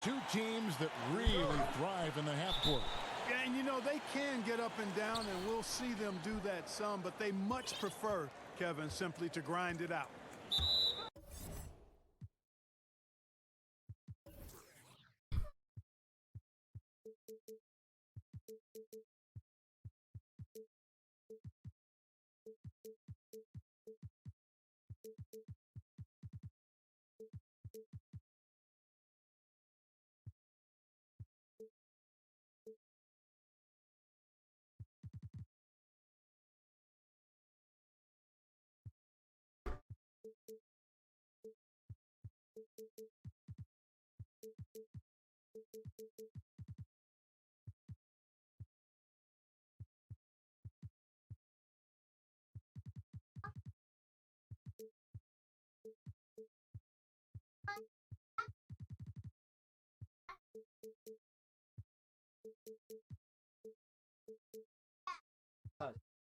Two teams that really thrive in the half court. Yeah, and you know, they can get up and down, and we'll see them do that some, but they much prefer, Kevin, simply to grind it out.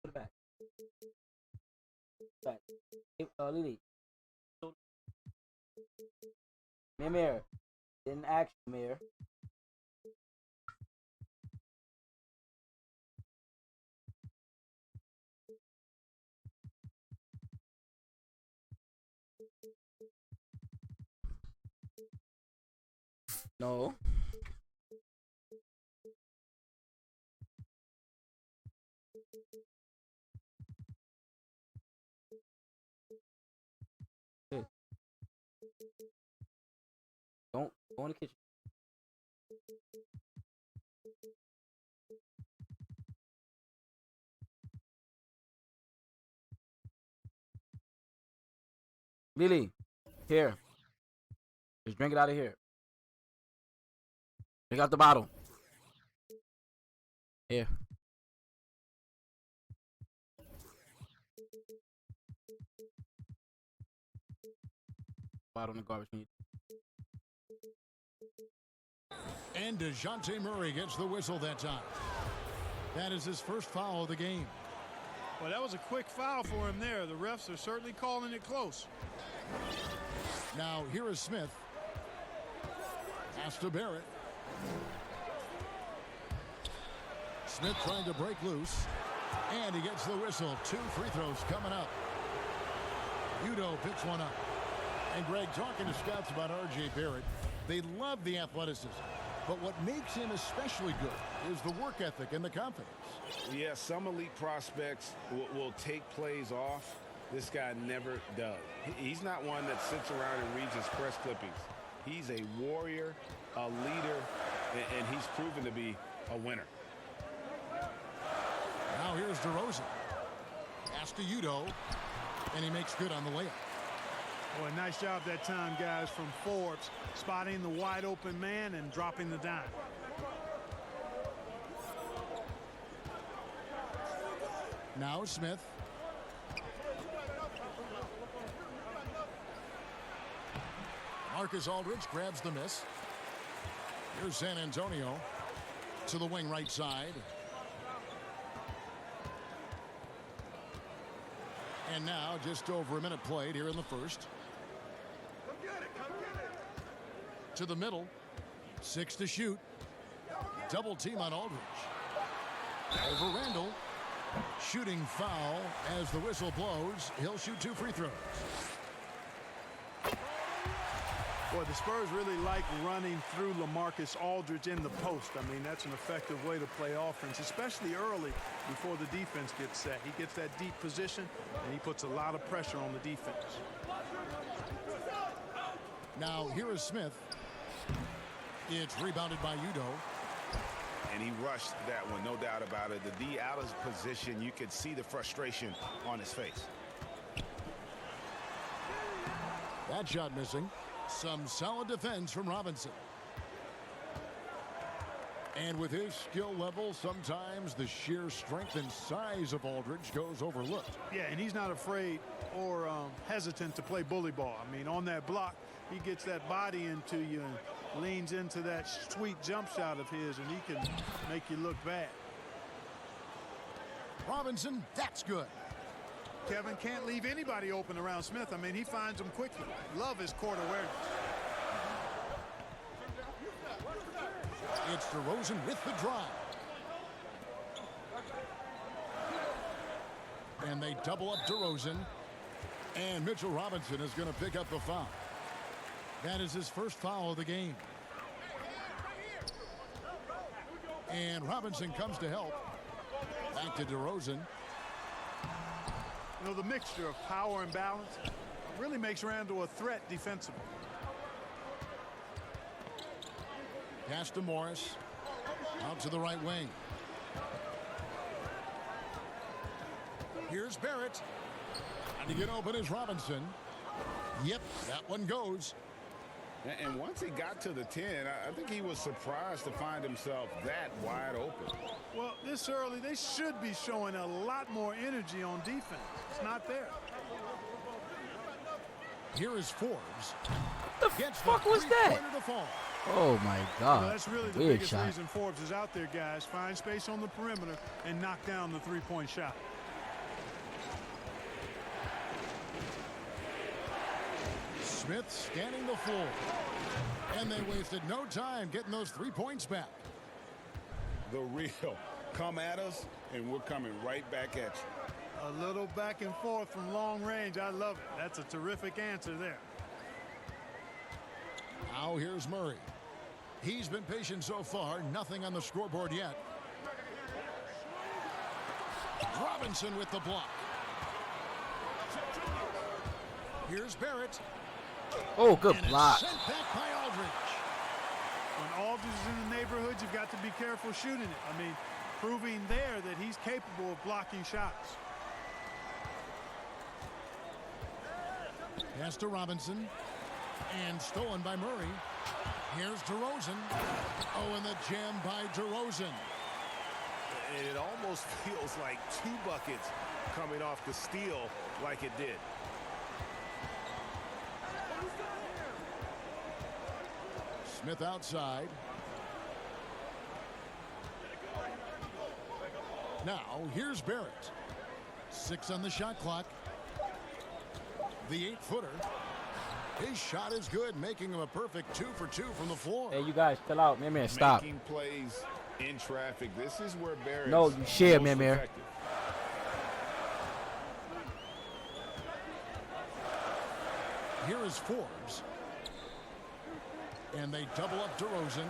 Put it back. Back. Lily. Mirror. Didn't action, Mirror. No. Hey. Don't go in the kitchen. Lily, here. Just drink it out of here. Drink out the bottle. Here. Bottle in the garbage. And DeJounte Murray gets the whistle that time. That is his first foul of the game. Well, that was a quick foul for him there. The refs are certainly calling it close. Now here is Smith. Pass to Barrett. Smith trying to break loose. And he gets the whistle. 2 free throws coming up. Udo picks one up. And Greg, talking to scouts about R.J. Barrett, they love the athleticism. But what makes him especially good is the work ethic and the confidence. Yeah, some elite prospects will take plays off. This guy never does. He's not one that sits around and reads his press clippings. He's a warrior, a leader, and he's proven to be a winner. Now here's DeRozan. Pass to Udo, and he makes good on the layup. Boy, nice job that time, guys, from Forbes, spotting the wide open man and dropping the dime. Now Smith. Marcus Aldridge grabs the miss. Here's San Antonio to the wing right side. And now just over a minute played here in the first. To the middle. 6 to shoot. Double team on Aldridge. Over Randall. Shooting foul as the whistle blows. He'll shoot 2 free throws. Boy, the Spurs really like running through LaMarcus Aldridge in the post. I mean, that's an effective way to play offense, especially early before the defense gets set. He gets that deep position, and he puts a lot of pressure on the defense. Now, here is Smith. It's rebounded by Udo. And he rushed that one, no doubt about it. The D out of position, you could see the frustration on his face. That shot missing. Some solid defense from Robinson. And with his skill level, sometimes the sheer strength and size of Aldridge goes overlooked. Yeah, and he's not afraid or hesitant to play bully ball. I mean, on that block, he gets that body into you and leans into that sweet jump shot of his, and he can make you look bad. Robinson, that's good. Kevin can't leave anybody open around Smith. I mean, he finds them quickly. Love his court awareness. It's DeRozan with the drive. And they double up DeRozan. And Mitchell Robinson is going to pick up the foul. That is his first foul of the game. And Robinson comes to help. Back to DeRozan. You know, the mixture of power and balance really makes Randle a threat defensively. Pass to Morris. Out to the right wing. Here's Barrett. And to get open is Robinson. Yep, that one goes. And once he got to the 10, I think he was surprised to find himself that wide open. Well, this early, they should be showing a lot more energy on defense. It's not there. Here is Forbes. The fuck was that? To fall. Oh my God. Well, that's really the Weird biggest shot. reason Forbes is out there, guys. Find space on the perimeter and knock down the three-point shot. Smith scanning the floor. And they wasted no time getting those 3 points back. The real come at us, and we're coming right back at you. A little back and forth from long range. I love it. That's a terrific answer there. Now here's Murray. He's been patient so far. Nothing on the scoreboard yet. Robinson with the block. Here's Barrett. Oh, good And it's block. sent back by Aldridge. When Aldridge is in the neighborhood, you've got to be careful shooting it. I mean, proving there that he's capable of blocking shots. Pass to Robinson. And stolen by Murray. Here's DeRozan. Oh, and the jam by DeRozan. And it almost feels like 2 buckets coming off the steal like it did. Smith outside. Now, here's Barrett. 6 on the shot clock. The 8-footer. His shot is good, making him a perfect 2 for 2 from the floor. Hey, you guys, chill out. Man, stop. Making plays in traffic. This is where Barrett No, you share, most man. effective. Here is Forbes. And they double up DeRozan.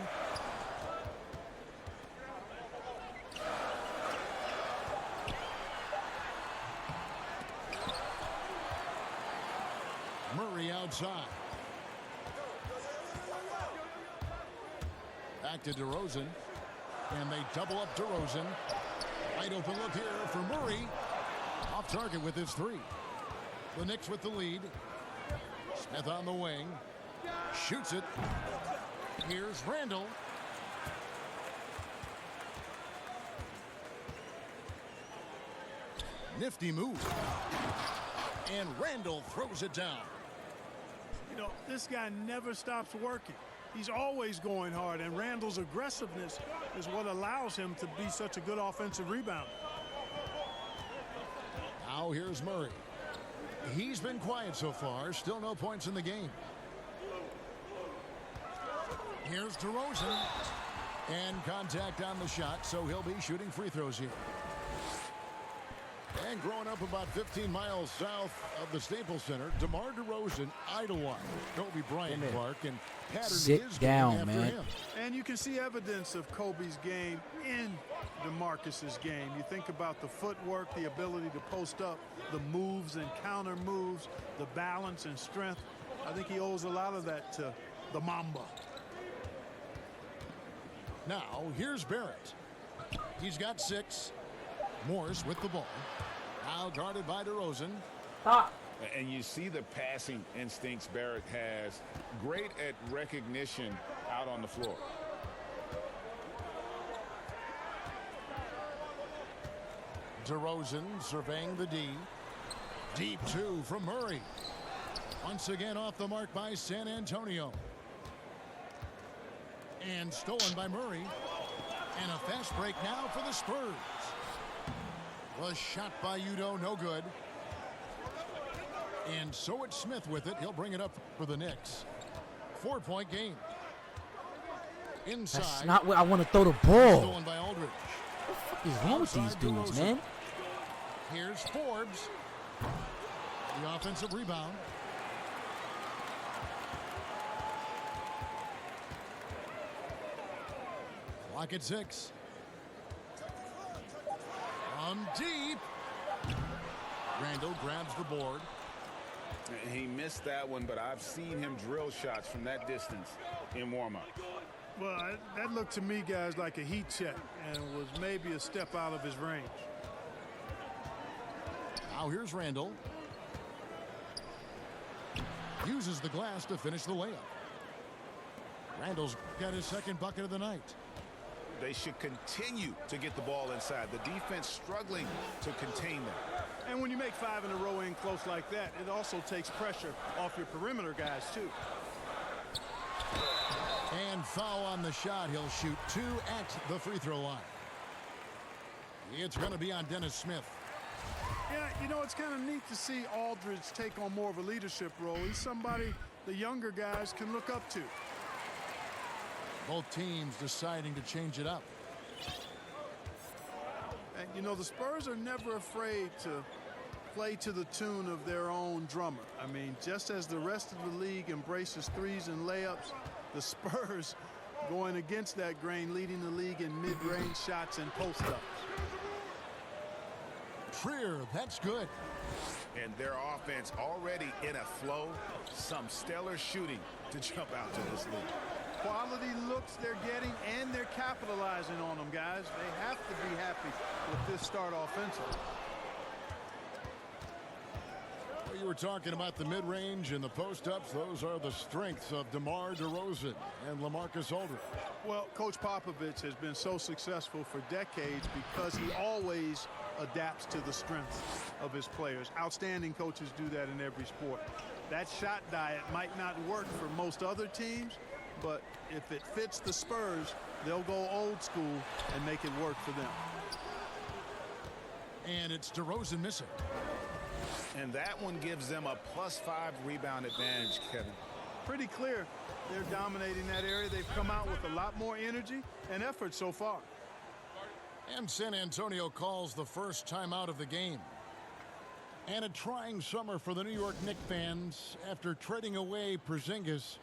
Murray outside. Back to DeRozan. And they double up DeRozan. Wide open look here for Murray. Off target with his 3. The Knicks with the lead. Smith on the wing. Shoots it. Here's Randle. Nifty move. And Randle throws it down. You know, this guy never stops working. He's always going hard, and Randle's aggressiveness is what allows him to be such a good offensive rebounder. Now here's Murray. He's been quiet so far. Still no points in the game. Here's DeRozan. And contact on the shot, so he'll be shooting free throws here. And growing up about 15 miles south of the Staples Center, DeMar DeRozan idolized Kobe Bryant, Clark, and patterned Sit his down, game after man. him. And you can see evidence of Kobe's game in DeMarcus's game. You think about the footwork, the ability to post up, the moves and counter moves, the balance and strength. I think he owes a lot of that to the Mamba. Now, here's Barrett. He's got 6. Morris with the ball. Now guarded by DeRozan. Stop. And you see the passing instincts Barrett has. Great at recognition out on the floor. DeRozan surveying the D. Deep 2 from Murray. Once again off the mark by San Antonio. And stolen by Murray. And a fast break now for the Spurs. Was shot by Udo, no good. And so it's Smith with it. He'll bring it up for the Knicks. 4-point game. Inside. That's not where I want to throw the ball. Stolen by Aldridge. What the fuck is wrong with these dudes, man? Here's Forbes. The offensive rebound. Clock at 6. From deep. Randall grabs the board. He missed that one, but I've seen him drill shots from that distance in warm-up. Well, that looked to me, guys, like a heat check and was maybe a step out of his range. Now here's Randall. Uses the glass to finish the layup. Randall's got his second bucket of the night. They should continue to get the ball inside. The defense struggling to contain them. And when you make 5 in a row in close like that, it also takes pressure off your perimeter guys, too. And foul on the shot. He'll shoot 2 at the free throw line. It's going to be on Dennis Smith. Yeah, you know, it's kind of neat to see Aldridge take on more of a leadership role. He's somebody the younger guys can look up to. Both teams deciding to change it up. And, you know, the Spurs are never afraid to play to the tune of their own drummer. I mean, just as the rest of the league embraces threes and layups, the Spurs going against that grain, leading the league in mid-range shots and post-ups. Trier, that's good. And their offense already in a flow. Some stellar shooting to jump out to this league. Quality looks they're getting, and they're capitalizing on them, guys. They have to be happy with this start offensively. Well, you were talking about the mid-range and the post-ups. Those are the strengths of DeMar DeRozan and LaMarcus Aldridge. Well, Coach Popovich has been so successful for decades because he always adapts to the strengths of his players. Outstanding coaches do that in every sport. That shot diet might not work for most other teams, but if it fits the Spurs, they'll go old school and make it work for them. And it's DeRozan missing. And that one gives them a +5 rebound advantage, Kevin. Pretty clear they're dominating that area. They've come out with a lot more energy and effort so far. And San Antonio calls the first timeout of the game. And a trying summer for the New York Knicks fans. After trading away Porzingis,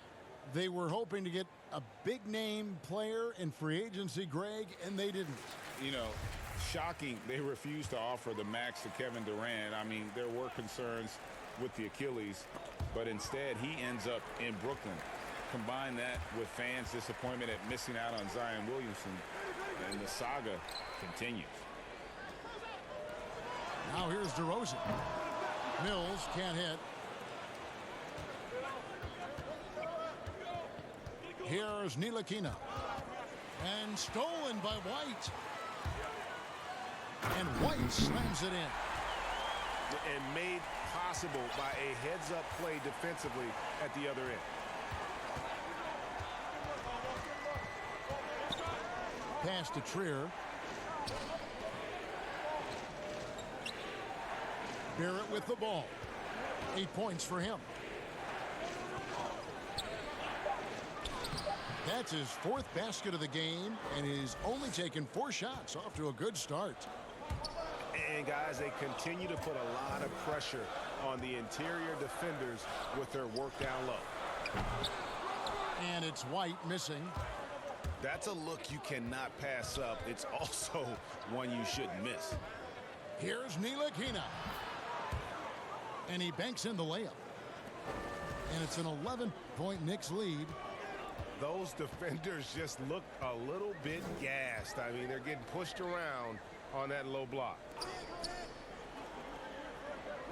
they were hoping to get a big-name player in free agency, Greg, and they didn't. You know, shocking they refused to offer the max to Kevin Durant. I mean, there were concerns with the Achilles, but instead he ends up in Brooklyn. Combine that with fans' disappointment at missing out on Zion Williamson, and the saga continues. Now here's DeRozan. Mills can't hit. Here's Ntilikina. And stolen by White. And White slams it in. And made possible by a heads-up play defensively at the other end. Pass to Trier. Barrett with the ball. 8 points for him. That's his 4th basket of the game, and he's only taken 4 shots. Off to a good start. And guys, they continue to put a lot of pressure on the interior defenders with their work down low. And it's White missing. That's a look you cannot pass up. It's also one you shouldn't miss. Here's Ntilikina. And he banks in the layup. And it's an 11-point Knicks lead. Those defenders just look a little bit gassed. I mean, they're getting pushed around on that low block.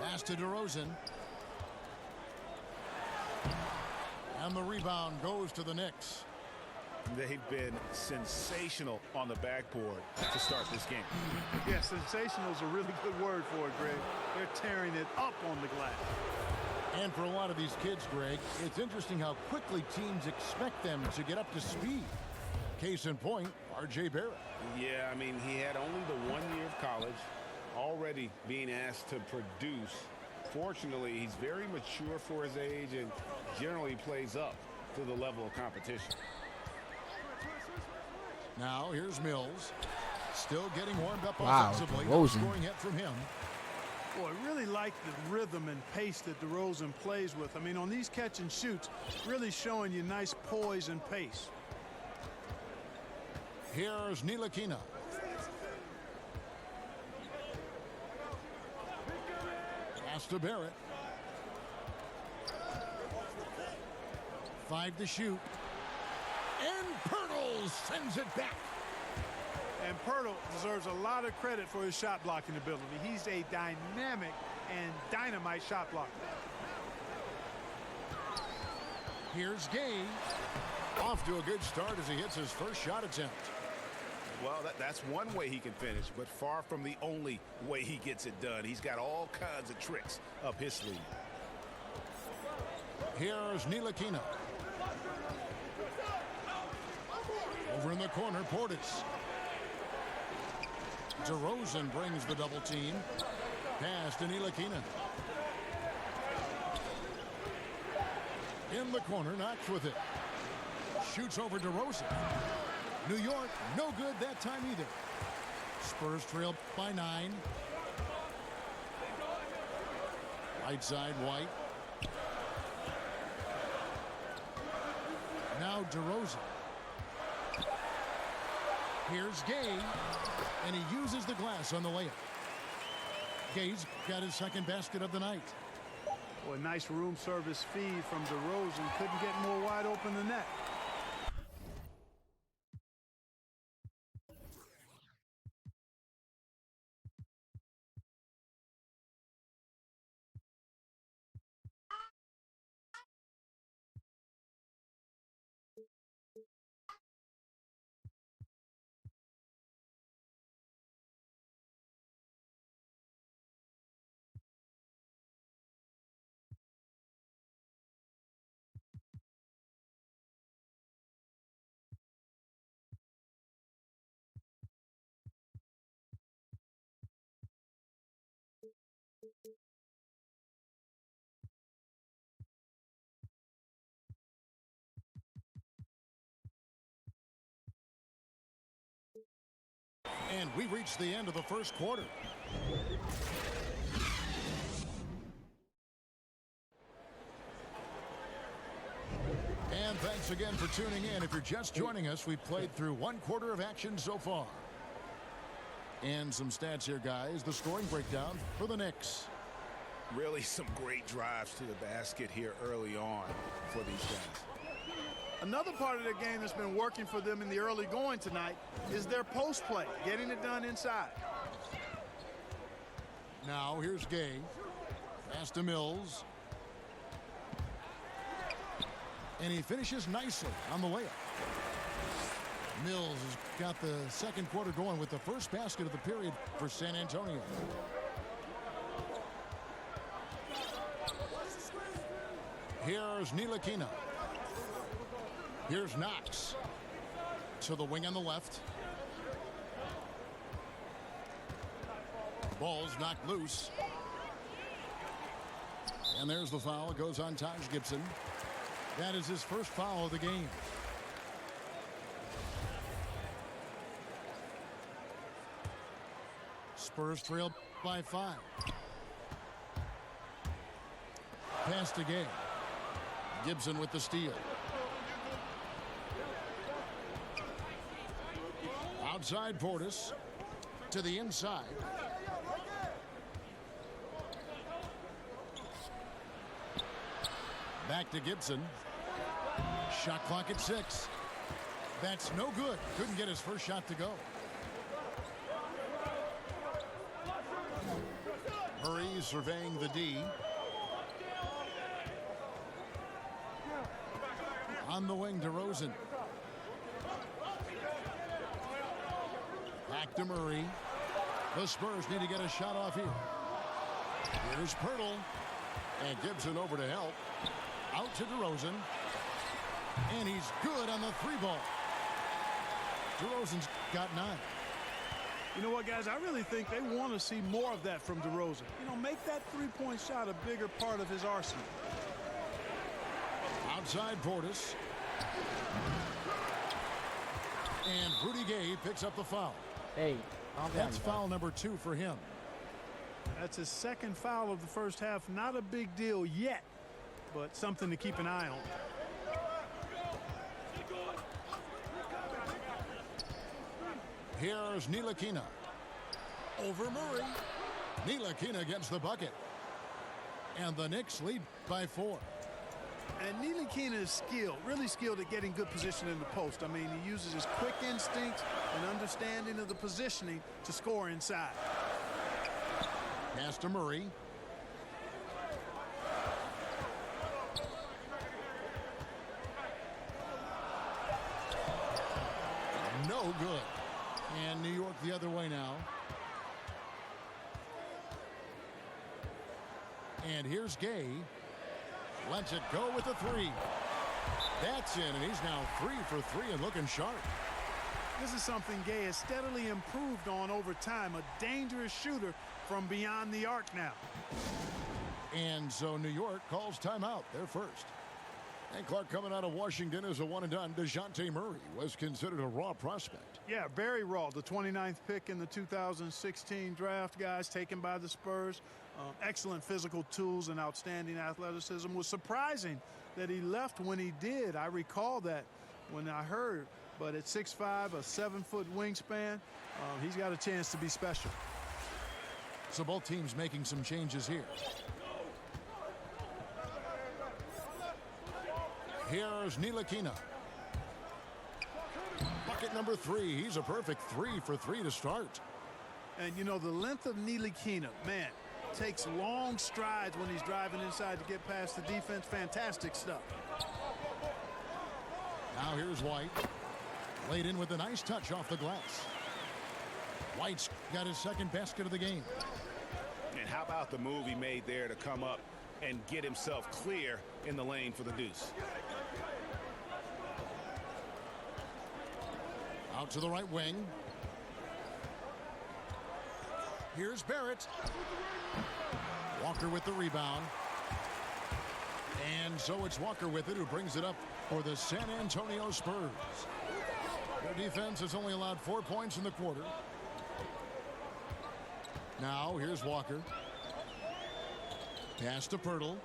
Pass to DeRozan. And the rebound goes to the Knicks. They've been sensational on the backboard to start this game. Yeah, sensational is a really good word for it, Greg. They're tearing it up on the glass. And for a lot of these kids, Greg, it's interesting how quickly teams expect them to get up to speed. Case in point, R.J. Barrett. Yeah, I mean, he had only the 1 year of college, already being asked to produce. Fortunately, he's very mature for his age and generally plays up to the level of competition. Now here's Mills. Still getting warmed up Wow, offensively. DeRozan. Scoring hit from him. Boy, really like the rhythm and pace that DeRozan plays with. I mean, on these catch and shoots, really showing you nice poise and pace. Here's Ntilikina. Pass to Barrett. 5 to shoot. And Pirtle sends it back. And Pirtle deserves a lot of credit for his shot blocking ability. He's a dynamic and dynamite shot blocker. Here's Gay. Off to a good start as he hits his first shot attempt. Well, that's one way he can finish, but far from the only way he gets it done. He's got all kinds of tricks up his sleeve. Here's Ntilikina. Over in the corner, Portis. DeRozan brings the double team. Pass to Ntilikina. In the corner, Knox with it. Shoots over DeRozan. New York, no good that time either. Spurs trail by 9. Right side, White. Now DeRozan. Here's Gay, and he uses the glass on the layup. Gay's got his second basket of the night. Boy, nice room service feed from DeRozan. Couldn't get more wide open than that. And we reach the end of the first quarter. And thanks again for tuning in. If you're just joining us, we've played through one quarter of action so far. And some stats here, guys. The scoring breakdown for the Knicks. Really some great drives to the basket here early on for these guys. Another part of their game that's been working for them in the early going tonight is their post play, getting it done inside. Now here's Gay. Pass to Mills. And he finishes nicely on the layup. Mills has got the second quarter going with the first basket of the period for San Antonio. Here's Ntilikina. Here's Knox. To the wing on the left. Ball's knocked loose. And there's the foul. It goes on Taj Gibson. That is his first foul of the game. Spurs trail by 5. Pass to Gay. Gibson with the steal. Outside Portis. To the inside. Back to Gibson. Shot clock at 6. That's no good. Couldn't get his first shot to go. Murray surveying the D. On the wing, DeRozan. Back to Murray. The Spurs need to get a shot off here. Here's Pirtle. And Gibson over to help. Out to DeRozan. And he's good on the 3-ball. DeRozan's got 9. You know what, guys? I really think they want to see more of that from DeRozan. You know, make that three-point shot a bigger part of his arsenal. Outside Portis. And Rudy Gay picks up the foul. Hey, calm down, That's you foul guys. number 2 for him. That's his second foul of the first half. Not a big deal yet, but something to keep an eye on. Here's Ntilikina. Over Murray. Ntilikina gets the bucket. And the Knicks lead by 4. And Ntilikina is skilled, really skilled at getting good position in the post. I mean, he uses his quick instincts and understanding of the positioning to score inside. Pass to Murray. No good. And New York the other way now. And here's Gay. Lets it go with the 3. That's in, and he's now 3 for 3 and looking sharp. This is something Gay has steadily improved on over time. A dangerous shooter from beyond the arc now. And so New York calls timeout. They're first. And Clark, coming out of Washington as a one-and-done, DeJounte Murray was considered a raw prospect. Yeah, very raw. The 29th pick in the 2016 draft, guys, taken by the Spurs. Excellent physical tools and outstanding athleticism. Was surprising that he left when he did. I recall that when I heard. But at 6'5", a 7-foot wingspan, he's got a chance to be special. So both teams making some changes here. Here's Ntilikina. Bucket number 3. He's a perfect 3 for 3 to start. And, you know, the length of Ntilikina, man, takes long strides when he's driving inside to get past the defense. Fantastic stuff. Now here's White. Laid in with a nice touch off the glass. White's got his second basket of the game. And how about the move he made there to come up and get himself clear in the lane for the deuce? Out to the right wing. Here's Barrett. Walker with the rebound. And so it's Walker with it, who brings it up for the San Antonio Spurs. Their defense has only allowed 4 points in the quarter. Now here's Walker. Pass to Pirtle.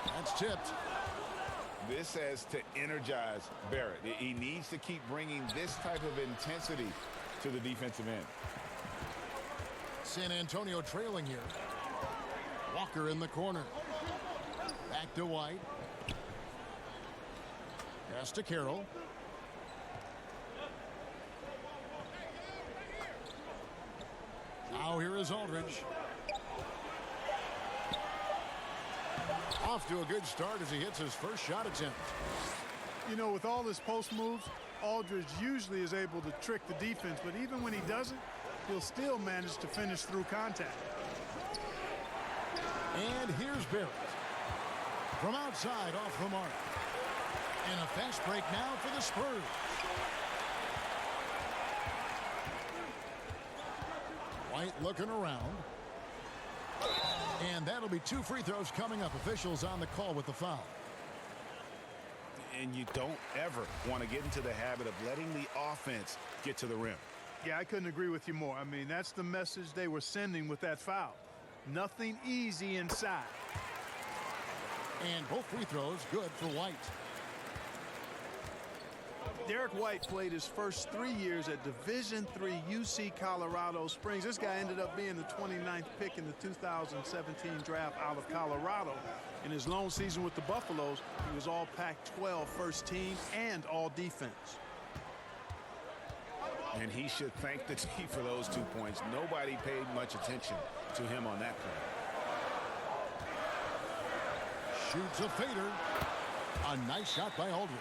That's tipped. This has to energize Barrett. He needs to keep bringing this type of intensity to the defensive end. San Antonio trailing here. Walker in the corner. Back to White. Pass to Carroll. Now here is Aldridge. Off to a good start as he hits his first shot attempt. You know, with all his post moves, Aldridge usually is able to trick the defense, but even when he doesn't, he'll still manage to finish through contact. And here's Barrett. From outside, off the mark. And a fast break now for the Spurs. White looking around. And that'll be 2 free throws coming up. Officials on the call with the foul. And you don't ever want to get into the habit of letting the offense get to the rim. Yeah, I couldn't agree with you more. I mean, that's the message they were sending with that foul. Nothing easy inside. And both free throws good for White. Derek White played his first 3 years at Division III UC Colorado Springs. This guy ended up being the 29th pick in the 2017 draft out of Colorado. In his lone season with the Buffaloes, he was all Pac-12 first team and all defense. And he should thank the team for those 2 points. Nobody paid much attention to him on that play. Shoots a fader. A nice shot by Aldridge.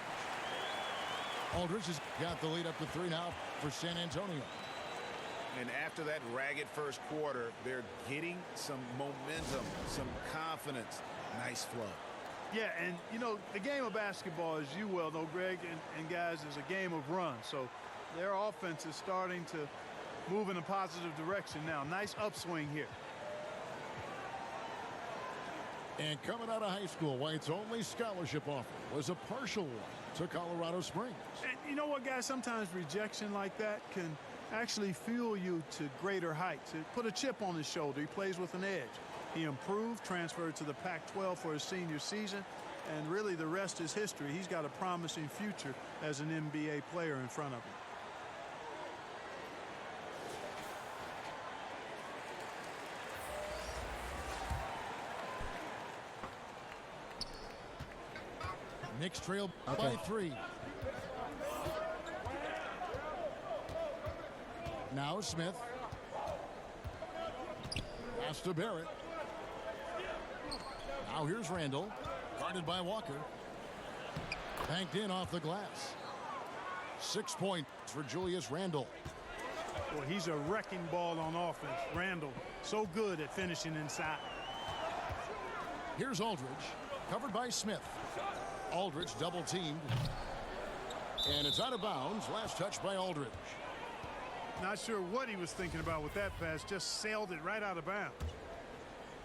Aldridge has got the lead up to 3 now for San Antonio. And after that ragged first quarter, they're getting some momentum, some confidence. Nice flow. Yeah, and, you know, the game of basketball, as you well know, Greg, and guys, is a game of runs. So their offense is starting to move in a positive direction now. Nice upswing here. And coming out of high school, White's only scholarship offer was a partial one to Colorado Springs. And you know what, guys? Sometimes rejection like that can actually fuel you to greater heights. It put a chip on his shoulder. He plays with an edge. He improved, transferred to the Pac-12 for his senior season, and really the rest is history. He's got a promising future as an NBA player in front of him. Knicks trail by 3. Now Smith. Pass to Barrett. Now here's Randall. Guarded by Walker. Banked in off the glass. 6 points for Julius Randall. Well, he's a wrecking ball on offense. Randall, so good at finishing inside. Here's Aldridge. Covered by Smith. Aldridge double teamed. And it's out of bounds. Last touch by Aldridge. Not sure what he was thinking about with that pass. Just sailed it right out of bounds.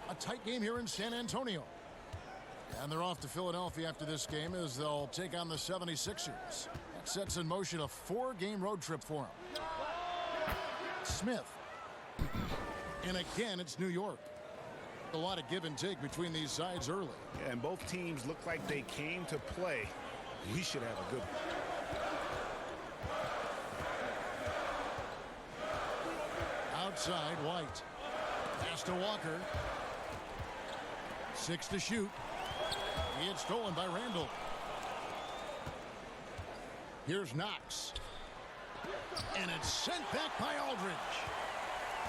A tight game here in San Antonio. And they're off to Philadelphia after this game as they'll take on the 76ers. That sets in motion a 4-game road trip for them. Smith. And again, it's New York. A lot of give and take between these sides early. Yeah, and both teams look like they came to play. We should have a good one. Outside, White. Pass to Walker. 6 to shoot. He had stolen by Randall. Here's Knox. And it's sent back by Aldridge.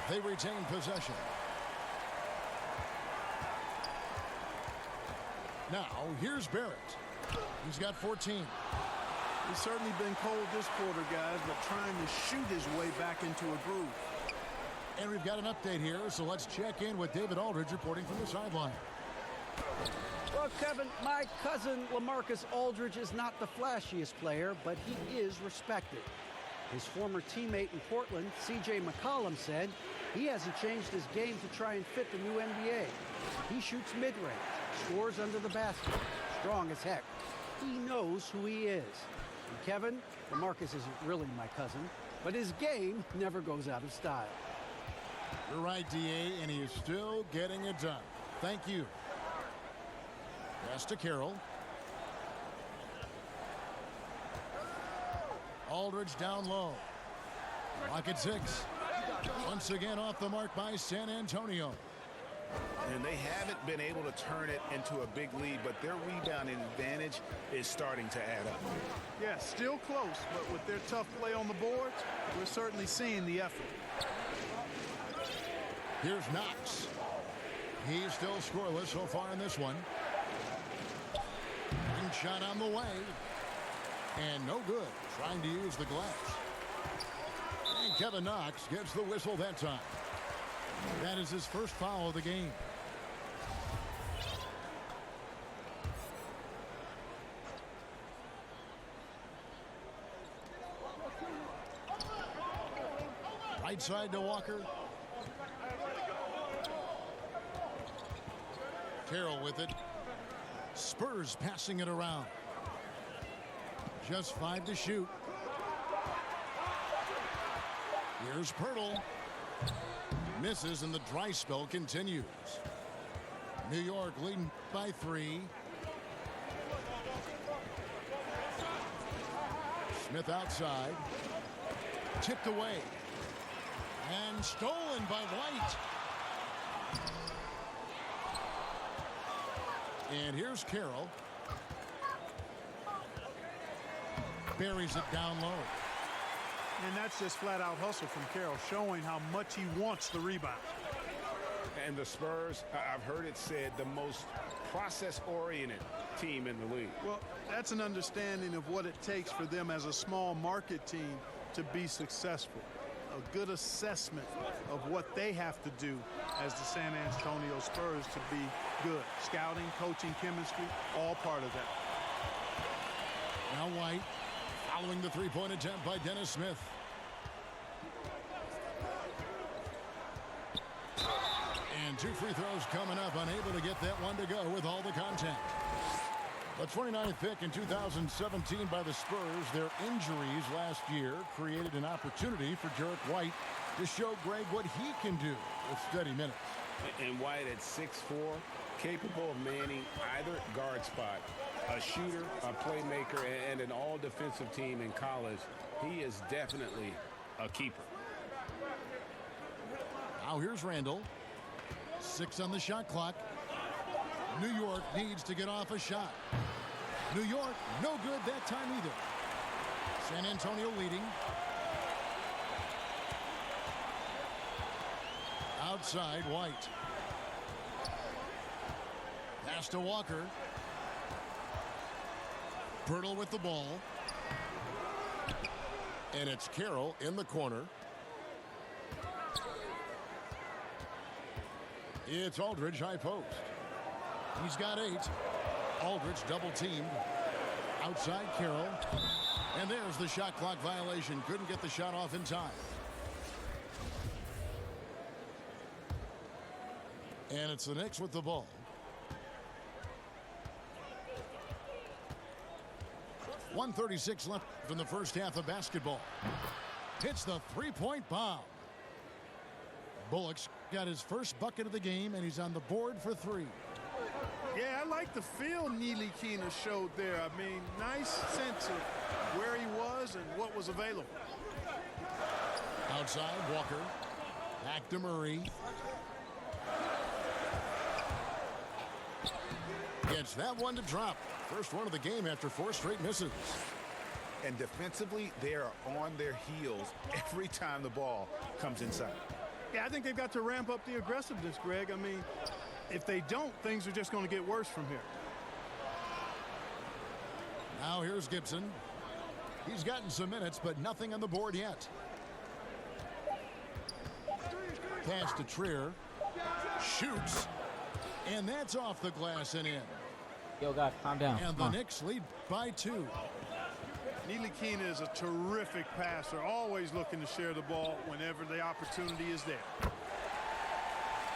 They retain possession. Now, here's Barrett. He's got 14. He's certainly been cold this quarter, guys, but trying to shoot his way back into a groove. And we've got an update here, so let's check in with David Aldridge reporting from the sideline. Well, Kevin, my cousin LaMarcus Aldridge is not the flashiest player, but he is respected. His former teammate in Portland, C.J. McCollum, said he hasn't changed his game to try and fit the new NBA. He shoots mid-range, scores under the basket, strong as heck. He knows who he is. And Kevin, LaMarcus isn't really my cousin, but his game never goes out of style. You're right, D.A., and he is still getting it done. Thank you. Pass to Carroll. Aldridge down low. Lock at 6. Once again off the mark by San Antonio. And they haven't been able to turn it into a big lead, but their rebounding advantage is starting to add up. Yeah, still close, but with their tough play on the boards, we're certainly seeing the effort. Here's Knox. He's still scoreless so far in this one. One shot on the way. And no good. Trying to use the glass. And Kevin Knox gets the whistle that time. That is his first foul of the game. Right side to Walker. Carroll with it. Spurs passing it around. Just 5 to shoot. Here's Pirtle. Misses and the dry spell continues. New York leading by 3. Smith outside. Tipped away. And stolen by White. And here's Carroll. Buries it down low. And that's just flat-out hustle from Carroll, showing how much he wants the rebound. And the Spurs, I've heard it said, the most process-oriented team in the league. Well, that's an understanding of what it takes for them as a small market team to be successful. A good assessment of what they have to do as the San Antonio Spurs to be good. Scouting, coaching, chemistry, all part of that. Now White following the three-point attempt by Dennis Smith. And 2 free throws coming up, unable to get that one to go with all the contact. The 29th pick in 2017 by the Spurs. Their injuries last year created an opportunity for Jarek White to show Greg what he can do with steady minutes. And White at 6'4", capable of manning either guard spot, a shooter, a playmaker, and an all-defensive team in college. He is definitely a keeper. Now here's Randall. 6 on the shot clock. New York needs to get off a shot. New York, no good that time either. San Antonio leading. Outside, White. Pass to Walker. Pirtle with the ball. And it's Carroll in the corner. It's Aldridge, high post. He's got 8. Aldridge double teamed. Outside Carroll. And there's the shot clock violation. Couldn't get the shot off in time. And it's the Knicks with the ball. .136 left from the first half of basketball. Hits the three-point bomb. Bullock's got his first bucket of the game, and he's on the board for 3. Yeah, I like the feel Neely Keener showed there. I mean, nice sense of where he was and what was available. Outside, Walker. Back to Murray. Gets that one to drop. First one of the game after 4 straight misses. And defensively, they are on their heels every time the ball comes inside. Yeah, I think they've got to ramp up the aggressiveness, Greg. I mean, if they don't, things are just going to get worse from here. Now here's Gibson. He's gotten some minutes, but nothing on the board yet. Pass to Trier. Shoots. And that's off the glass and in. Yo, guys, calm down. And the Knicks lead by 2. Neely Keener is a terrific passer, always looking to share the ball whenever the opportunity is there.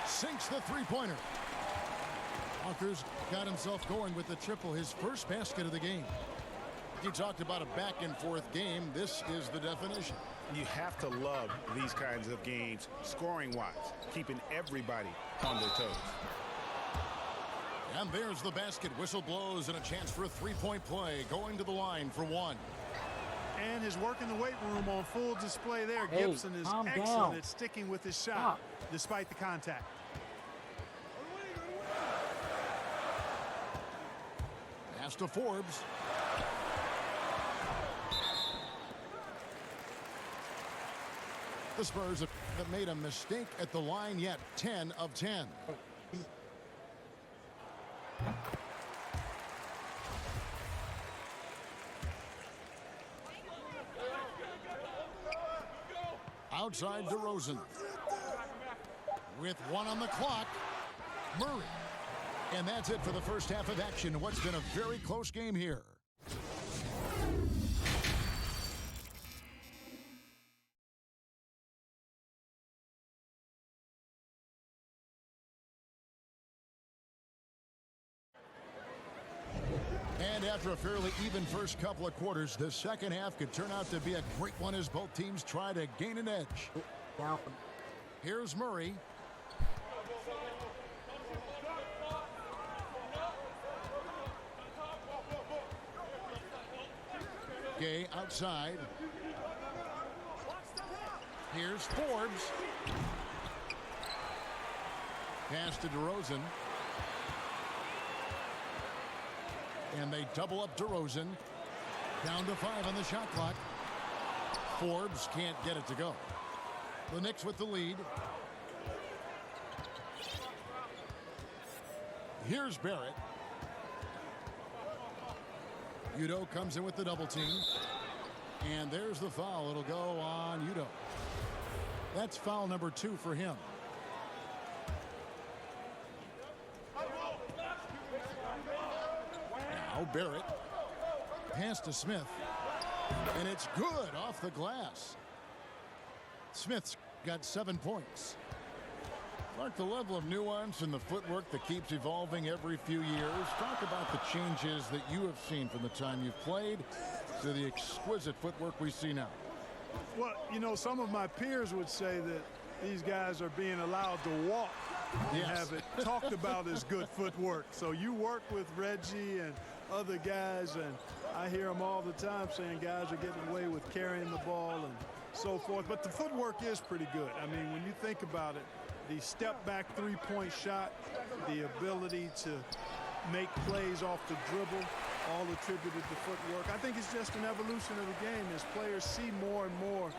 Sinks the three-pointer. Walker's got himself going with the triple, his first basket of the game. You talked about a back-and-forth game. This is the definition. You have to love these kinds of games, scoring-wise, keeping everybody on their toes. And there's the basket. Whistle blows and a chance for a three-point play. Going to the line for 1. And his work in the weight room on full display there. Hey, Gibson is calm excellent down. at sticking with his shot Stop. despite the contact. Pass to Forbes. The Spurs have made a mistake at the line yet. 10 of 10. Outside DeRozan. With 1 on the clock, Murray. And that's it for the first half of action. What's been a very close game here. And after a fairly even first couple of quarters, the second half could turn out to be a great one as both teams try to gain an edge. Down. Here's Murray. Gay outside. Here's Forbes. Pass to DeRozan. And they double up DeRozan. Down to 5 on the shot clock. Forbes can't get it to go. The Knicks with the lead. Here's Barrett. Udo comes in with the double team. And there's the foul. It'll go on Udo. That's foul number 2 for him. Now Barrett. Pass to Smith. And it's good off the glass. Smith's got 7 points. Mark, the level of nuance and the footwork that keeps evolving every few years. Talk about the changes that you have seen from the time you've played to the exquisite footwork we see now. Well, you know, some of my peers would say that these guys are being allowed to walk and have it talked about as good footwork. So you work with Reggie and other guys, and I hear them all the time saying guys are getting away with carrying the ball and so forth. But the footwork is pretty good. I mean, when you think about it, the step-back three-point shot, the ability to make plays off the dribble, all attributed to footwork. I think it's just an evolution of the game. As players see more and more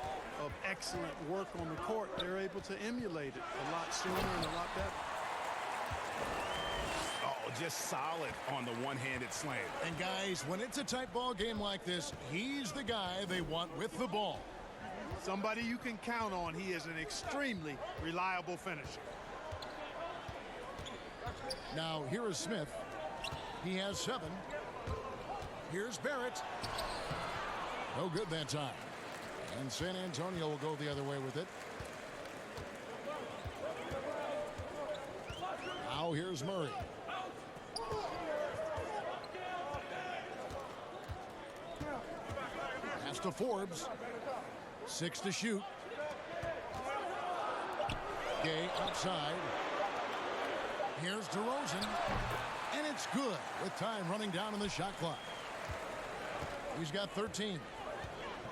of excellent work on the court, they're able to emulate it a lot sooner and a lot better. Oh, just solid on the one-handed slam. And guys, when it's a tight ball game like this, he's the guy they want with the ball. Somebody you can count on. He is an extremely reliable finisher. Now, here is Smith. He has 7. Here's Barrett. No good that time. And San Antonio will go the other way with it. Now here's Murray. Pass to Forbes. 6 to shoot. Gay outside. Here's DeRozan. And it's good with time running down on the shot clock. He's got 13.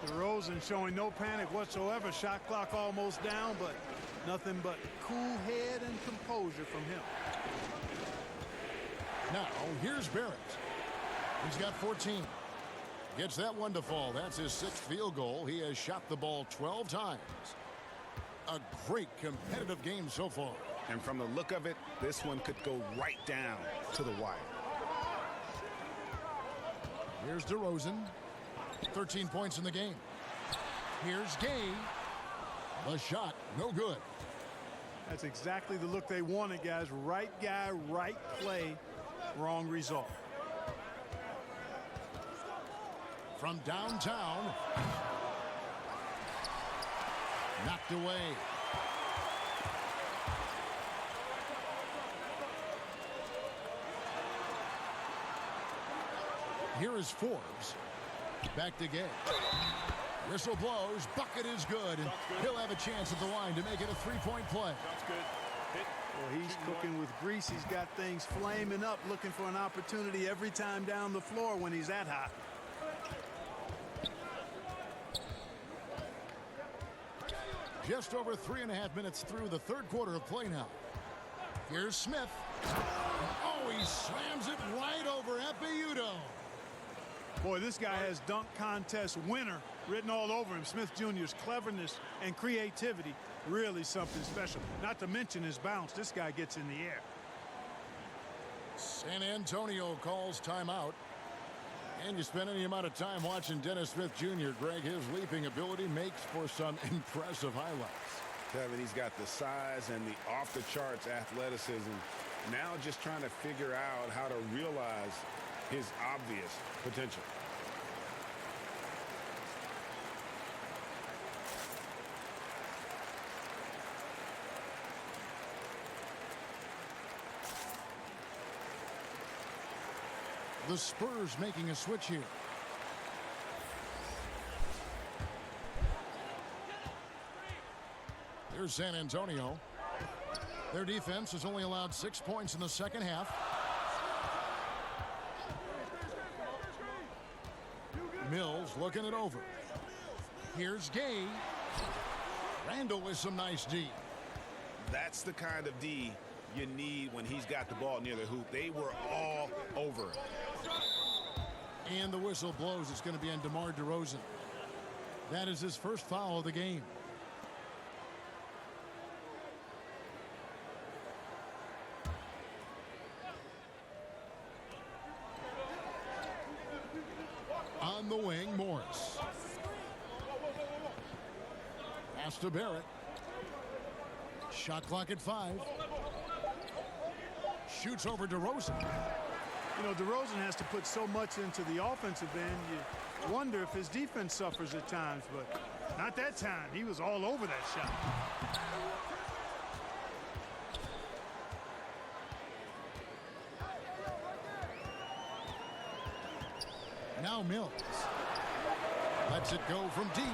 DeRozan showing no panic whatsoever. Shot clock almost down, but nothing but cool head and composure from him. Now, here's Barrett. He's got 14. Gets that one to fall. That's his 6th field goal. He has shot the ball 12 times. A great competitive game so far. And from the look of it, this one could go right down to the wire. Here's DeRozan. 13 points in the game. Here's Gay. The shot, no good. That's exactly the look they wanted, guys. Right guy, right play, wrong result. From downtown. Knocked away. Here is Forbes. Back to Gay. Whistle blows. Bucket is good. And he'll have a chance at the line to make it a three-point play. Well, he's cooking with grease. He's got things flaming up, looking for an opportunity every time down the floor when he's that hot. Just over 3.5 minutes through the third quarter of play now. Here's Smith. Oh, he slams it right over Eppiuto. Boy, this guy has dunk contest winner written all over him. Smith Jr.'s cleverness and creativity, really something special. Not to mention his bounce. This guy gets in the air. San Antonio calls timeout. And you spend any amount of time watching Dennis Smith Jr., Greg, his leaping ability makes for some impressive highlights. Kevin, he's got the size and the off-the-charts athleticism. Now just trying to figure out how to realize his obvious potential. The Spurs making a switch here. Here's San Antonio. Their defense has only allowed 6 points in the second half. Mills looking it over. Here's Gay. Randall with some nice D. That's the kind of D you need when he's got the ball near the hoop. They were all over it. And the whistle blows. It's going to be on DeMar DeRozan. That is his first foul of the game. On the wing, Morris. Pass to Barrett. Shot clock at 5. Shoots over DeRozan. You know, DeRozan has to put so much into the offensive end. You wonder if his defense suffers at times, but not that time. He was all over that shot. Now Mills. Lets it go from deep.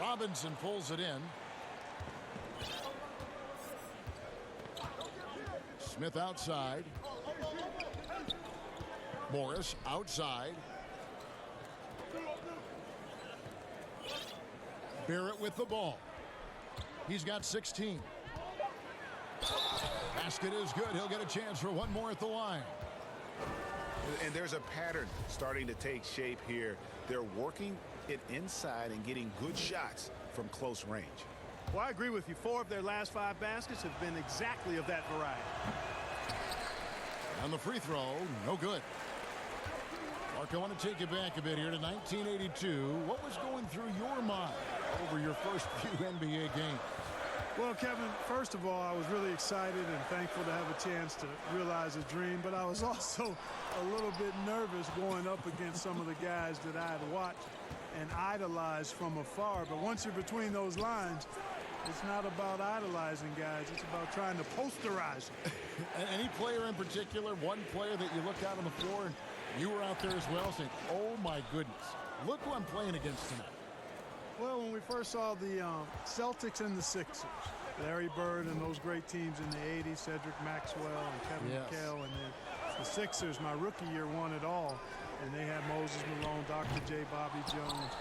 Robinson pulls it in. Smith outside. Morris outside. Barrett with the ball. He's got 16. Basket is good. He'll get a chance for one more at the line. And there's a pattern starting to take shape here. They're working it inside and getting good shots from close range. Well, I agree with you. 4 of their last 5 baskets have been exactly of that variety. On the free throw, no good. Mark, I want to take you back a bit here to 1982. What was going through your mind over your first few NBA games? Well, Kevin, first of all, I was really excited and thankful to have a chance to realize a dream, but I was also a little bit nervous going up against some of the guys that I had watched and idolized from afar. But once you're between those lines, it's not about idolizing guys. It's about trying to posterize them. Any player in particular, one player that you looked out on the floor and you were out there as well saying, oh my goodness, look who I'm playing against tonight? Well, when we first saw the Celtics and the Sixers, Larry Bird and those great teams in the 80s, Cedric Maxwell and Kevin McHale, and then the Sixers, my rookie year, won it all. And they had Moses Malone, Dr. J, Bobby Jones,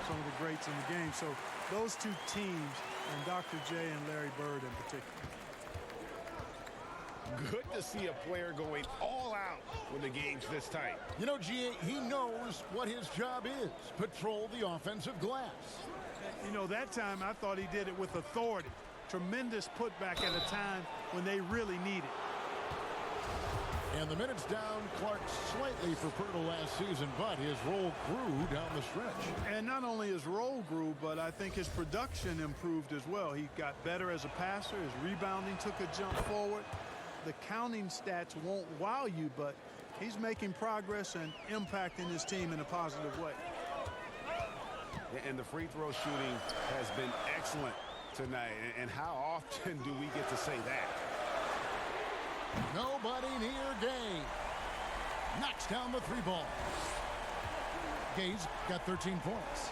some of the greats in the game. So those 2 teams, and Dr. J and Larry Bird in particular. Good to see a player going all out when the game's this tight. You know, G.A., he knows what his job is. Patrol the offensive glass. You know, that time I thought he did it with authority. Tremendous putback at a time when they really need it. And the minutes down, Clark slightly for Pirtle last season, but his role grew down the stretch. And not only his role grew, but I think his production improved as well. He got better as a passer. His rebounding took a jump forward. The counting stats won't wow you, but he's making progress and impacting his team in a positive way. And the free throw shooting has been excellent tonight. And how often do we get to say that? Nobody near Gay. Knocks down the 3 ball. Gay's got 13 points.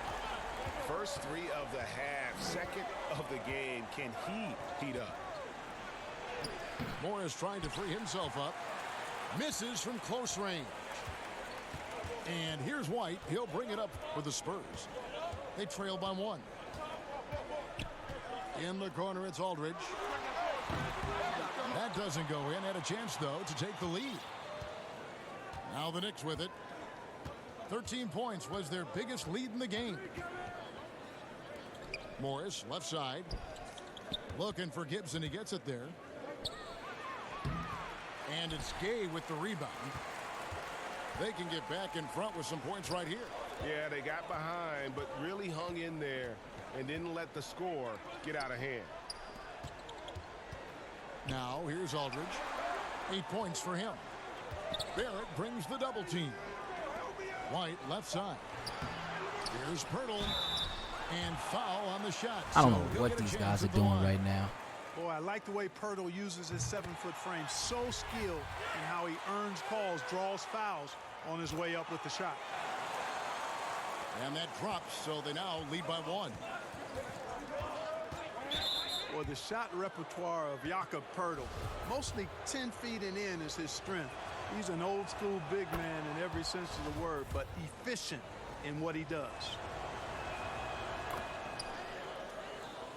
First 3 of the half, second of the game. Can he heat up? Morris trying to free himself up. Misses from close range. And here's White. He'll bring it up for the Spurs. They trail by 1. In the corner, it's Aldridge. That doesn't go in. Had a chance, though, to take the lead. Now the Knicks with it. 13 points was their biggest lead in the game. Morris, left side. Looking for Gibson. He gets it there. And it's Gay with the rebound. They can get back in front with some points right here. Yeah, they got behind, but really hung in there and didn't let the score get out of hand. Now, here's Aldridge. 8 points for him. Barrett brings the double team. White, left side. Here's Pirtle. And foul on the shot. I don't know what these guys are doing right now. Boy, I like the way Pirtle uses his 7-foot frame. So skilled in how he earns calls, draws fouls on his way up with the shot. And that drops, so they now lead by 1. Well, the shot repertoire of Jakob Pirtle, mostly 10 feet and in is his strength. He's an old school big man in every sense of the word, but efficient in what he does.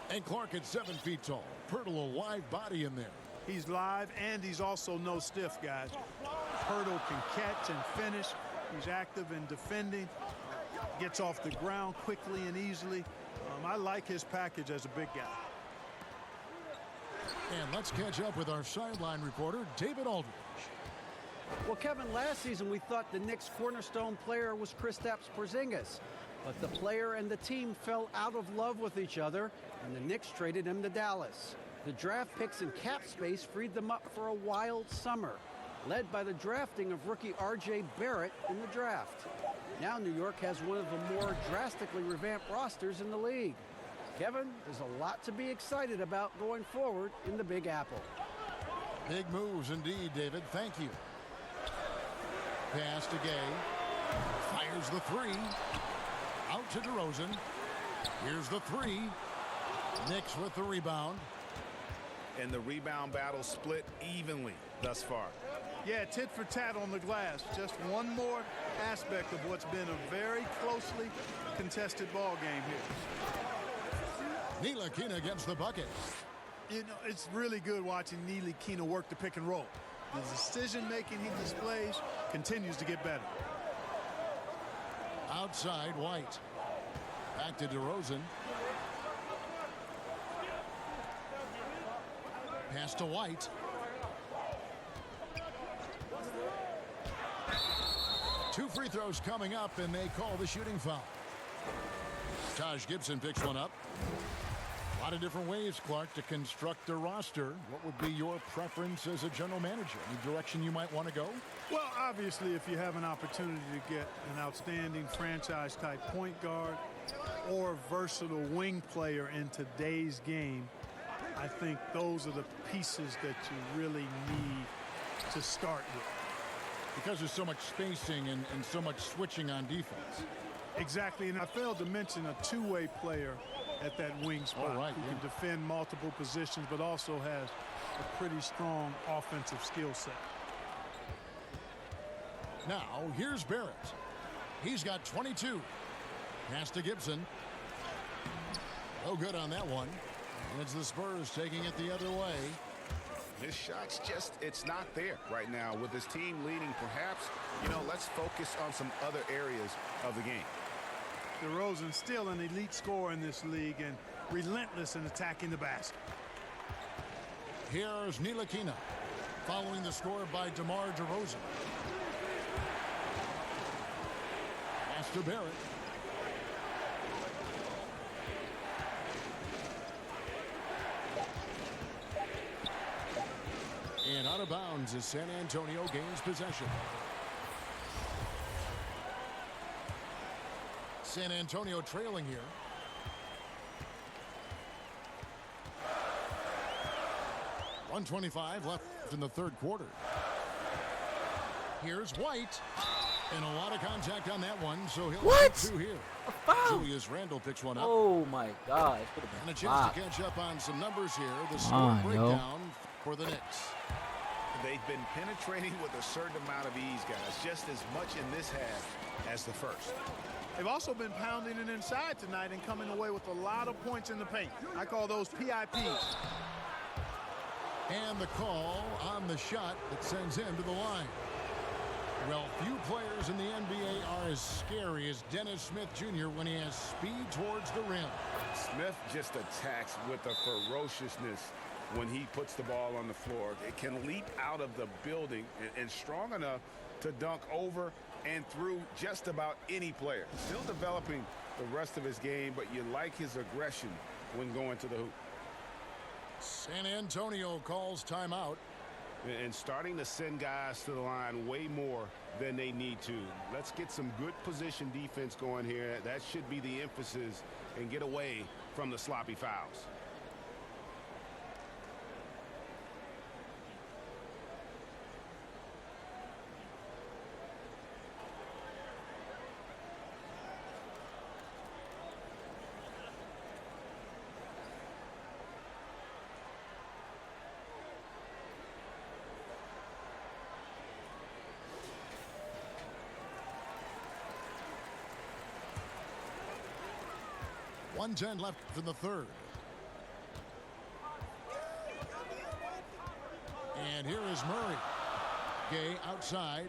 And Clark at 7 feet tall. Pirtle a live body in there. He's live and he's also no stiff, guys. Pirtle can catch and finish. He's active in defending. Gets off the ground quickly and easily. I like his package as a big guy. And let's catch up with our sideline reporter, David Aldridge. Well, Kevin, last season we thought the Knicks' cornerstone player was Kristaps Porzingis. But the player and the team fell out of love with each other, and the Knicks traded him to Dallas. The draft picks and cap space freed them up for a wild summer, led by the drafting of rookie R.J. Barrett in the draft. Now New York has one of the more drastically revamped rosters in the league. Kevin, there's a lot to be excited about going forward in the Big Apple. Big moves indeed, David. Thank you. Pass to Gay. Fires the three. Out to DeRozan. Here's the three. Knicks with the rebound. And the rebound battle split evenly thus far. Yeah, tit for tat on the glass. Just one more aspect of what's been a very closely contested ball game here. Ntilikina gets the bucket. You know, it's really good watching Ntilikina work the pick and roll. The decision-making he displays continues to get better. Outside, White. Back to DeRozan. Pass to White. Two free throws coming up, and they call the shooting foul. Taj Gibson picks one up. A lot of different ways, Clark, to construct a roster. What would be your preference as a general manager? Any direction you might want to go? Well, obviously, if you have an opportunity to get an outstanding franchise-type point guard or versatile wing player in today's game, I think those are the pieces that you really need to start with. Because there's so much spacing and so much switching on defense. Exactly, and I failed to mention a two-way player at that wing spot who can defend multiple positions but also has a pretty strong offensive skill set. Now, here's Barrett. He's got 22. Pass to Gibson. No good on that one. And it's the Spurs taking it the other way. His shot's just, it's not there right now. With his team leading, perhaps, let's focus on some other areas of the game. DeRozan still an elite scorer in this league and relentless in attacking the basket. Here's Ntilikina following the score by DeMar DeRozan. Pass to Barrett. And out of bounds as San Antonio gains possession. San Antonio trailing here. .125 left in the third quarter. Here's White. And a lot of contact on that one, so he'll get two here. A foul. Julius Randle picks one up. Oh my God. And a chance to catch up on some numbers here. The score breakdown for the Knicks. They've been penetrating with a certain amount of ease, guys, just as much in this half as the first. They've also been pounding it inside tonight and coming away with a lot of points in the paint. I call those PIPs. And the call on the shot that sends him to the line. Well, few players in the NBA are as scary as Dennis Smith Jr. when he has speed towards the rim. Smith just attacks with a ferociousness when he puts the ball on the floor. It can leap out of the building and strong enough to dunk over and through just about any player. Still developing the rest of his game, but you like his aggression when going to the hoop. San Antonio calls timeout. And starting to send guys to the line way more than they need to. Let's get some good position defense going here. That should be the emphasis, and get away from the sloppy fouls. .110 left in the third. And here is Murray. Gay outside.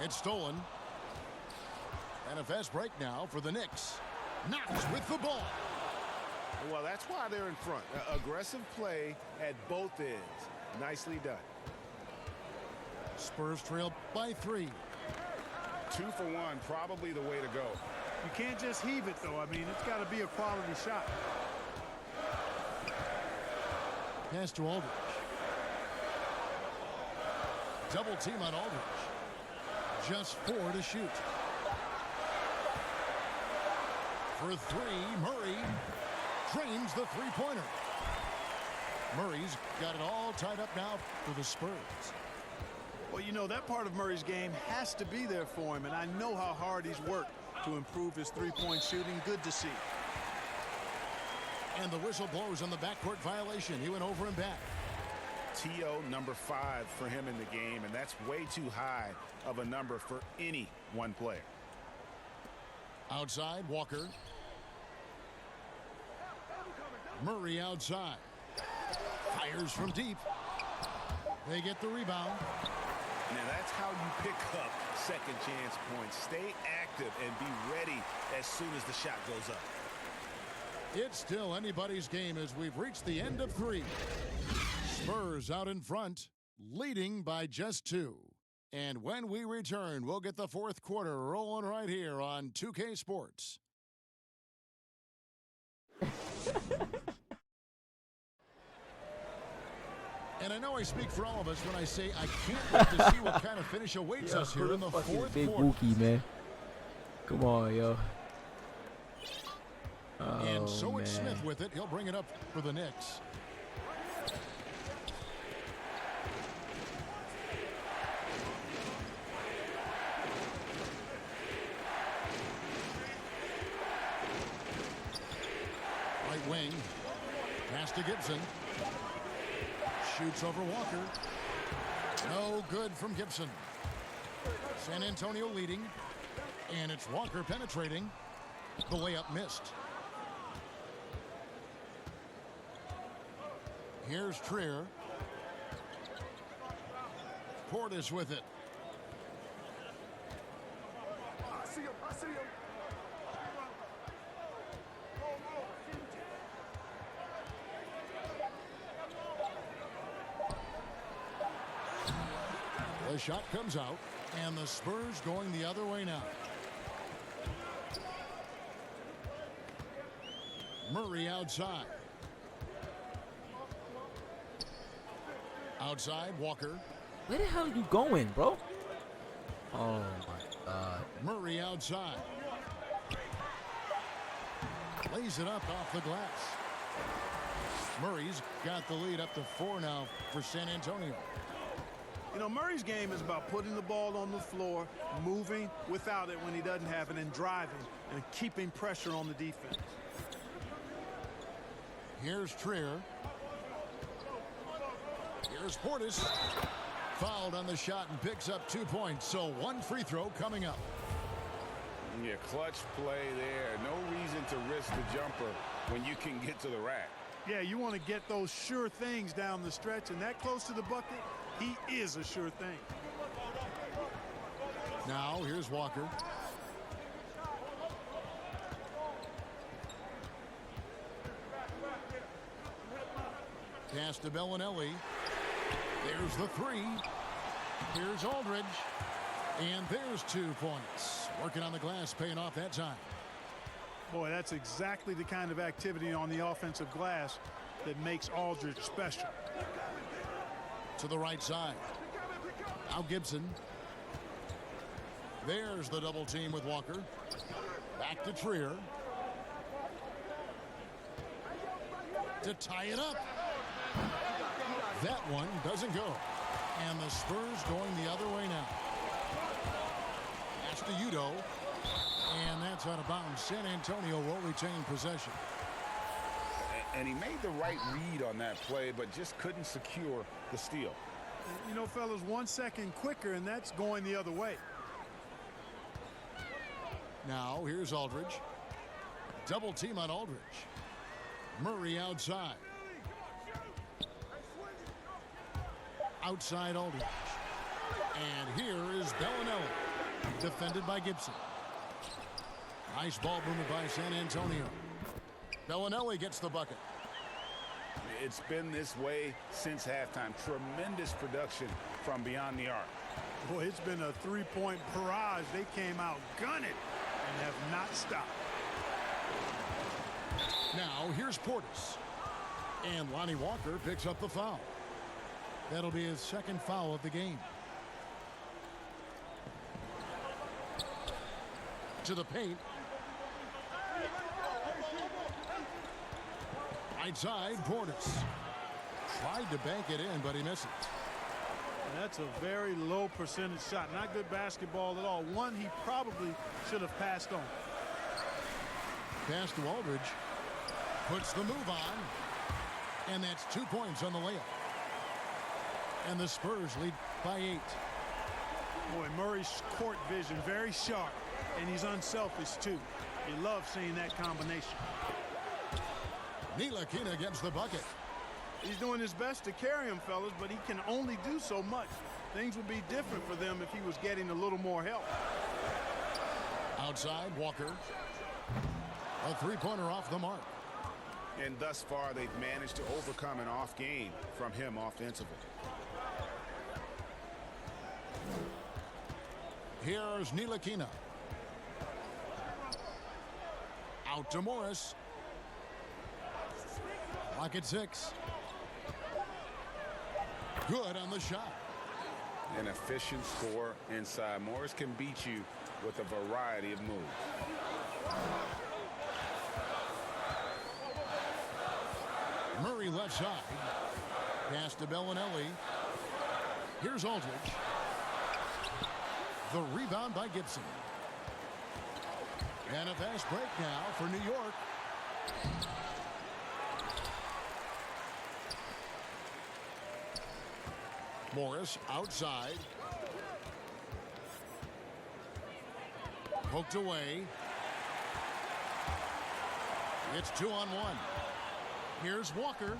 It's stolen. And a fast break now for the Knicks. Knox with the ball. Well, that's why they're in front. Aggressive play at both ends. Nicely done. Spurs trail by 3. 2 for 1, probably the way to go. You can't just heave it, though. I mean, it's got to be a quality shot. Pass to Aldridge. Double team on Aldridge. Just 4 to shoot. For 3, Murray drains the three-pointer. Murray's got it all tied up now for the Spurs. Well, you know, that part of Murray's game has to be there for him, and I know how hard he's worked to improve his three-point shooting. Good to see. And the whistle blows on the backcourt violation. He went over and back. TO number 5 for him in the game, and that's way too high of a number for any one player. Outside, Walker. Murray outside. Fires from deep. They get the rebound. Now that's how you pick up second chance points. Stay active and be ready as soon as the shot goes up. It's still anybody's game as we've reached the end of 3. Spurs out in front, leading by just 2. And when we return, we'll get the fourth quarter rolling right here on 2K Sports. And I know I speak for all of us when I say I can't wait to see what kind of finish awaits us here in the fourth big quarter. Wookie, man. Come on, yo. And so it's man. Smith with it. He'll bring it up for the Knicks. Right wing. Pass to Gibson. Shoots over Walker. No good from Gibson. San Antonio leading. And it's Walker penetrating. The layup missed. Here's Trier. Portis with it. I see him. The shot comes out, and the Spurs going the other way now. Murray outside. Outside, Walker. Where the hell are you going, bro? Oh, my God. Murray outside. Lays it up off the glass. Murray's got the lead up to 4 now for San Antonio. You know, Murray's game is about putting the ball on the floor, moving without it when he doesn't have it, and driving and keeping pressure on the defense. Here's Trier. Here's Portis. Fouled on the shot and picks up 2 points. So 1 free throw coming up. Yeah, clutch play there. No reason to risk the jumper when you can get to the rack. Yeah, you want to get those sure things down the stretch, and that close to the bucket, he is a sure thing. Now here's Walker. Pass to Bellinelli. There's the 3. Here's Aldridge. And there's 2 points. Working on the glass, paying off that time. Boy, that's exactly the kind of activity on the offensive glass that makes Aldridge special. To the right side. Now Gibson. There's the double team with Walker. Back to Trier. To tie it up. That one doesn't go. And the Spurs going the other way now. Pass to Udo. And that's out of bounds. San Antonio will retain possession. And he made the right read on that play, but just couldn't secure the steal. You know, fellas, 1 second quicker, and that's going the other way. Now, here's Aldridge. Double team on Aldridge. Murray outside. Outside Aldridge. And here is Bellinelli. Defended by Gibson. Nice ball movement by San Antonio. Bellinelli gets the bucket. It's been this way since halftime. Tremendous production from beyond the arc. Boy, it's been a three-point barrage. They came out gunning and have not stopped. Now, here's Portis. And Lonnie Walker picks up the foul. That'll be his second foul of the game. To the paint. Right side, Portis. Tried to bank it in, but he misses. And that's a very low percentage shot. Not good basketball at all. One he probably should have passed on. Pass to Aldridge. Puts the move on. And that's 2 points on the layup. And the Spurs lead by 8. Boy, Murray's court vision very sharp, and he's unselfish too. You love seeing that combination. Ntilikina gets the bucket. He's doing his best to carry him, fellas, but he can only do so much. Things would be different for them if he was getting a little more help. Outside, Walker. A three-pointer off the mark. And thus far, they've managed to overcome an off game from him offensively. Here's Ntilikina. Out to Morris. Lock at 6. Good on the shot. An efficient score inside. Morris can beat you with a variety of moves. Murray left side. Pass to Bellinelli. Here's Aldridge. The rebound by Gibson. And a fast break now for New York. Morris outside. Poked away. It's 2-on-1. Here's Walker.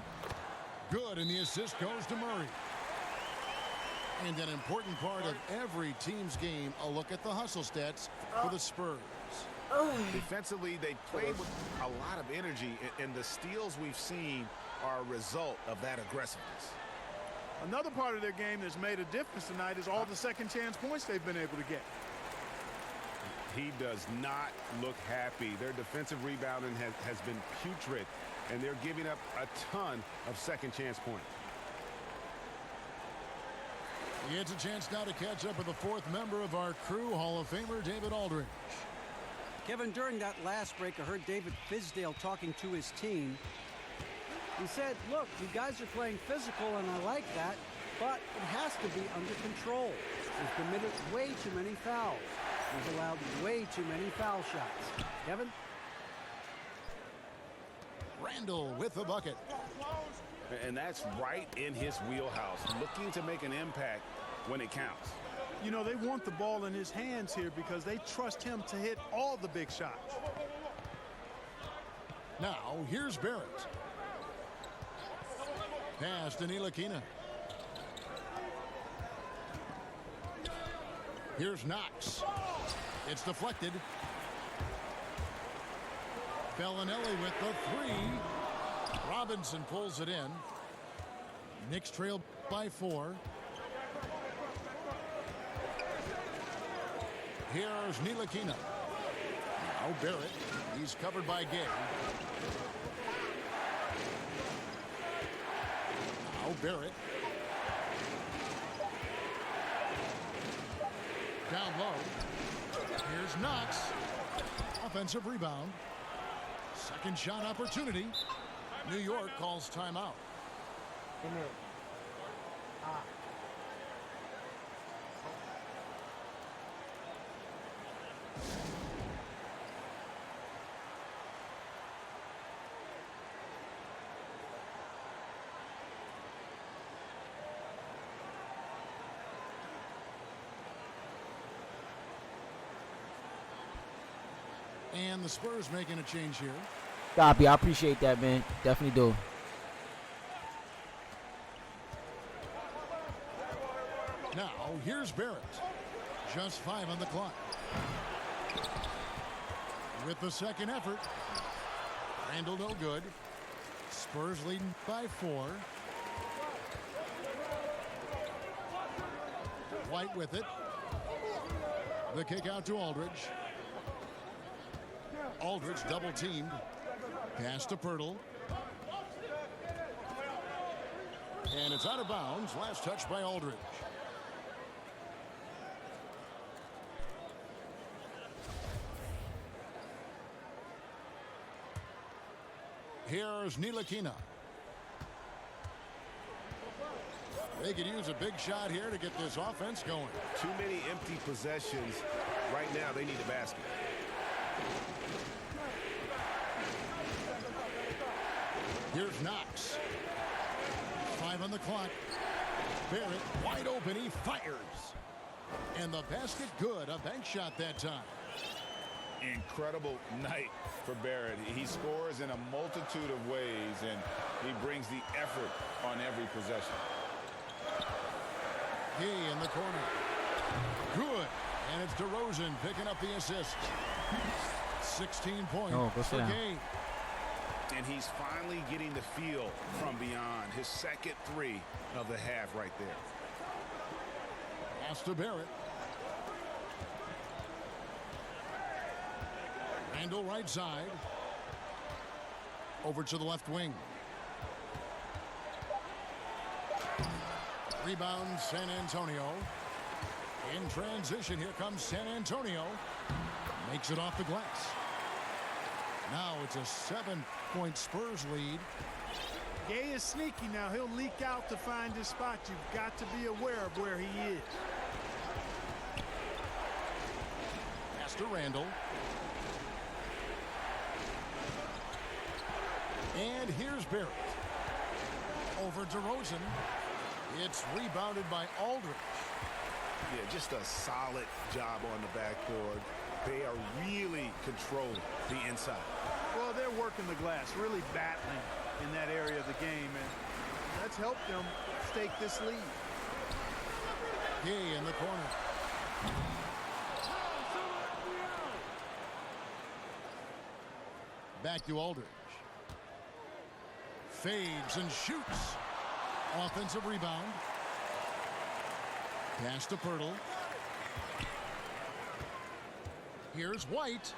Good, and the assist goes to Murray. And an important part of every team's game, a look at the hustle stats for the Spurs. Defensively, they played with a lot of energy, and the steals we've seen are a result of that aggressiveness. Another part of their game that's made a difference tonight is all the second chance points they've been able to get. He does not look happy. Their defensive rebounding has been putrid, and they're giving up a ton of second chance points. He gets a chance now to catch up with the fourth member of our crew, Hall of Famer David Aldridge. Kevin, during that last break, I heard David Fizdale talking to his team. He said, look, you guys are playing physical, and I like that, but it has to be under control. We've committed way too many fouls. We've allowed way too many foul shots. Kevin? Randall with the bucket. And that's right in his wheelhouse, looking to make an impact when it counts. You know, they want the ball in his hands here because they trust him to hit all the big shots. Now, here's Barrett. Pass to Ntilikina. Here's Knox. It's deflected. Bellinelli with the three. Robinson pulls it in. Knicks trail by 4. Here's Ntilikina. Now Barrett. He's covered by Gay. Now Barrett. Down low. Here's Knox. Offensive rebound. Second shot opportunity. New York calls timeout. And the Spurs making a change here. Copy. I appreciate that, man. Definitely do. Now, here's Barrett. Just 5 on the clock. With the second effort. Randall no good. Spurs leading by 4. White with it. The kick out to Aldridge. Aldridge double teamed. Pass to Pirtle. And it's out of bounds. Last touch by Aldridge. Here's Ntilikina. They could use a big shot here to get this offense going. Too many empty possessions. Right now, they need a basket. Here's Knox. 5 on the clock. Barrett wide open. He fires. And the basket good. A bank shot that time. Incredible night for Barrett. He scores in a multitude of ways, and he brings the effort on every possession. He in the corner. Good. And it's DeRozan picking up the assist. 16 points for Gay. And he's finally getting the feel from beyond. His second three of the half right there. Pass to Barrett. Randall right side. Over to the left wing. Rebound San Antonio. In transition, here comes San Antonio. Makes it off the glass. Now it's a 7-point Spurs lead. Gay is sneaky now. He'll leak out to find his spot. You've got to be aware of where he is. Pass to Randall. And here's Barrett. Over DeRozan. It's rebounded by Aldridge. Yeah, just a solid job on the backboard. They are really controlling the inside. Well, they're working the glass, really battling in that area of the game, and that's helped them stake this lead. Gay in the corner. Back to Aldridge. Fades and shoots. Offensive rebound. Pass to Pirtle. Here's White.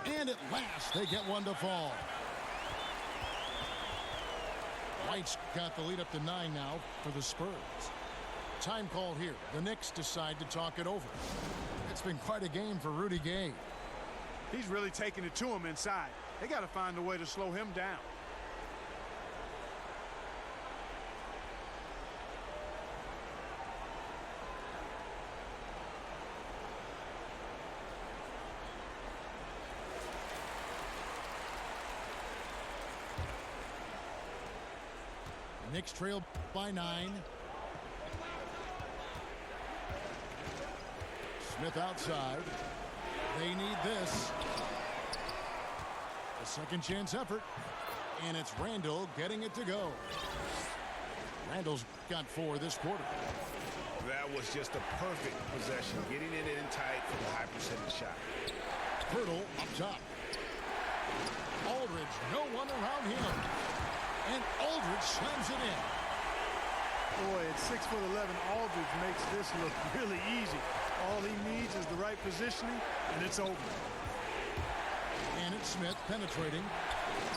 And at last, they get one to fall. White's got the lead up to 9 now for the Spurs. Time called here. The Knicks decide to talk it over. It's been quite a game for Rudy Gay. He's really taking it to him inside. They got to find a way to slow him down. Knicks trail by 9. Smith outside. They need this. A second chance effort. And it's Randall getting it to go. Randall's got 4 this quarter. That was just a perfect possession. Getting it in tight for the high percentage shot. Pirtle up top. Aldridge, no one around him. And Aldridge slams it in. Boy, at 6'11", Aldridge makes this look really easy. All he needs is the right positioning, and it's over. And it's Smith penetrating.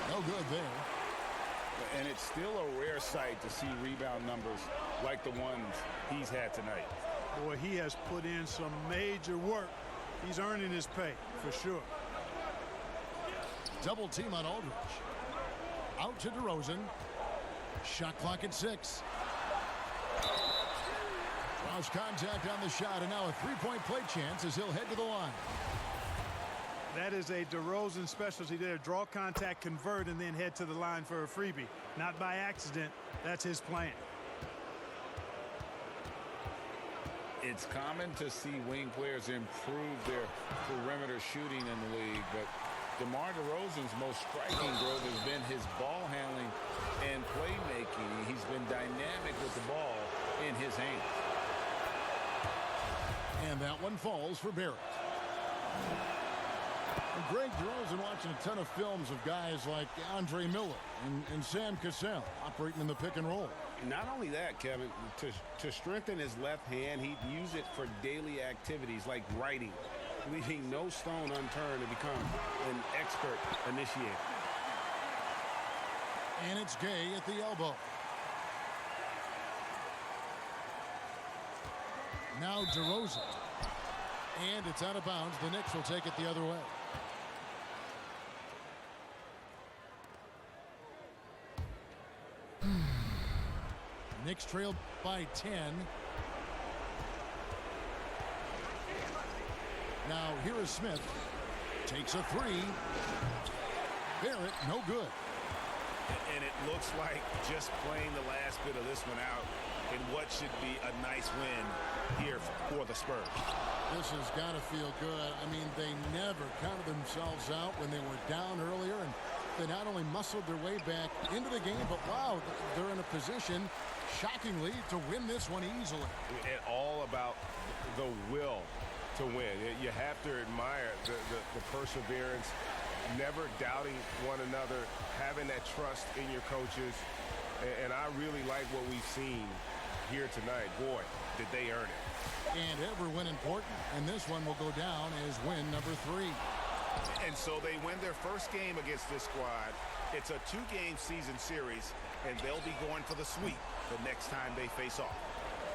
No good there. And it's still a rare sight to see rebound numbers like the ones he's had tonight. Boy, he has put in some major work. He's earning his pay, for sure. Double team on Aldridge. Out to DeRozan. Shot clock at 6. Draws contact on the shot, and now a 3-point play chance as he'll head to the line. That is a DeRozan specialty there. Draw contact, convert, and then head to the line for a freebie. Not by accident. That's his plan. It's common to see wing players improve their perimeter shooting in the league, but DeMar DeRozan's most striking growth has been his ball handling and playmaking. He's been dynamic with the ball in his hands. And that one falls for Barrett. And Greg DeRozan watching a ton of films of guys like Andre Miller and Sam Cassell operating in the pick and roll. Not only that, Kevin, to strengthen his left hand, he'd use it for daily activities like writing, leaving no stone unturned to become an expert initiator. And it's Gay at the elbow. Now DeRozan. And it's out of bounds. The Knicks will take it the other way. Knicks trailed by 10. Now here is Smith. Takes a three. Barrett, no good. And it looks like just playing the last bit of this one out in what should be a nice win here for the Spurs. This has got to feel good. I mean, they never counted themselves out when they were down earlier, and they not only muscled their way back into the game, but wow, they're in a position, shockingly, to win this one easily. And all about the will to win. You have to admire the perseverance, never doubting one another, having that trust in your coaches. And I really like what we've seen here tonight. Boy, did they earn it. And every win important, and this one will go down as win number 3. And so they win their first game against this squad. It's a 2-game season series, and they'll be going for the sweep the next time they face off.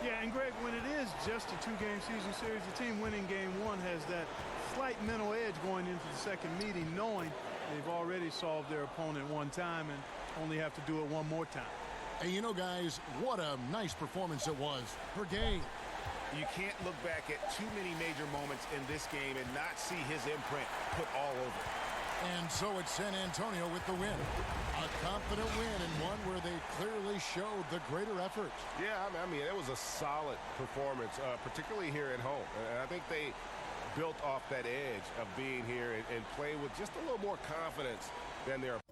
Yeah, and Greg, when it is just a 2-game season series, the team winning game 1 has that slight mental edge going into the second meeting, knowing they've already solved their opponent one time and only have to do it one more time. And you know, guys, what a nice performance it was per game. You can't look back at too many major moments in this game and not see his imprint put all over it. And so it's San Antonio with the win. A confident win, and one where they clearly showed the greater effort. Yeah, I mean, it was a solid performance, particularly here at home. And I think they built off that edge of being here and play with just a little more confidence than their